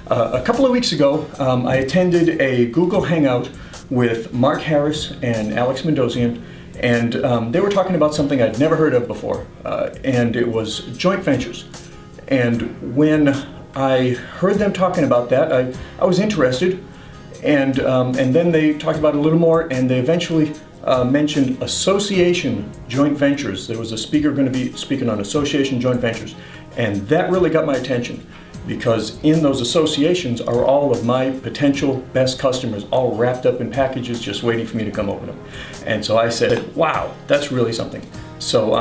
A couple of weeks ago, I attended a Google Hangout with Mark Harris and Alex Mendosian, and they were talking about something I'd never heard of before, and it was joint ventures. And when I heard them talking about that, I was interested, and then they talked about it a little more, and they eventually mentioned association joint ventures. There was a speaker going to be speaking on association joint ventures, and that really got my attention, because in those associations are all of my potential best customers, all wrapped up in packages just waiting for me to come open them. And so I said, wow, that's really something. So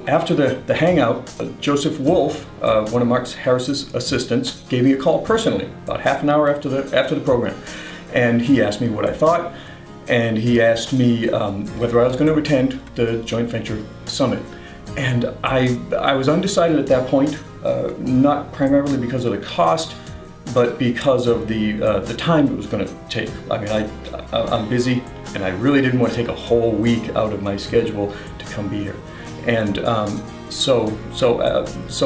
after the hangout, Joseph Wolf, one of Mark Harris's assistants, gave me a call personally about half an hour after the program, and he asked me what I thought, and he asked me whether I was going to attend the joint venture summit. And I was undecided at that point, not primarily because of the cost, but because of the time it was going to take. I mean, I'm busy, and I really didn't want to take a whole week out of my schedule to come be here. And so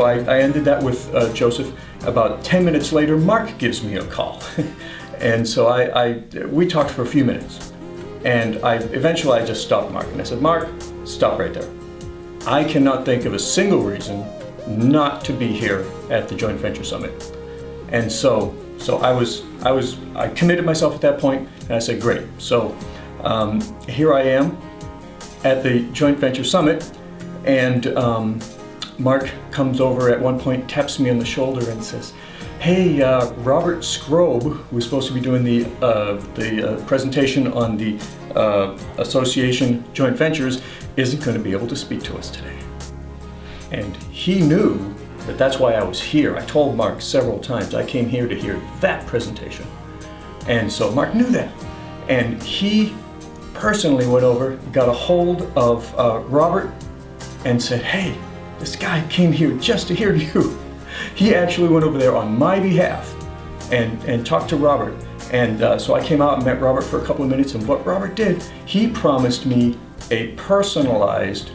I ended that with Joseph. About 10 minutes later, Mark gives me a call, and so we talked for a few minutes, and eventually I just stopped Mark, and I said, Mark, stop right there. I cannot think of a single reason not to be here at the Joint Venture Summit. And so I committed myself at that point, and I said, great. So here I am at the Joint Venture Summit, and Mark comes over at one point, taps me on the shoulder and says, hey, Robert Scrobe, who's supposed to be doing the presentation on the Association Joint Ventures, isn't going to be able to speak to us today. And he knew that that's why I was here. I told Mark several times I came here to hear that presentation. And so Mark knew that. And he personally went over, got a hold of Robert, and said, hey, this guy came here just to hear you. He actually went over there on my behalf and talked to Robert. And so I came out and met Robert for a couple of minutes, and what Robert did, he promised me a personalized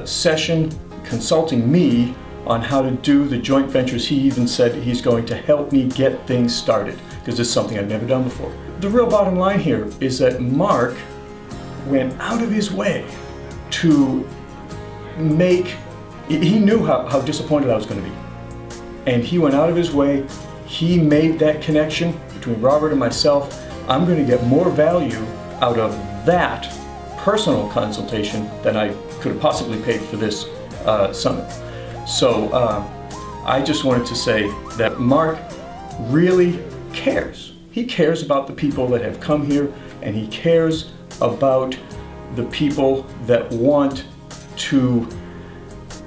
session consulting me on how to do the joint ventures. He even said he's going to help me get things started, because this is something I've never done before. The real bottom line here is that Mark went out of his way to he knew how disappointed I was going to be. And he went out of his way, he made that connection between Robert and myself. I'm going to get more value out of that personal consultation than I could have possibly paid for this summit. So I just wanted to say that Mark really cares. He cares about the people that have come here, and he cares about the people that want to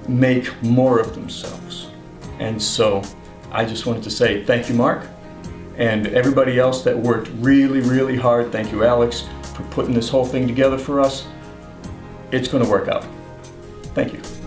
make more of themselves. And so I just wanted to say thank you, Mark, and everybody else that worked really, really hard. Thank you, Alex, for putting this whole thing together for us. It's going to work out. Thank you.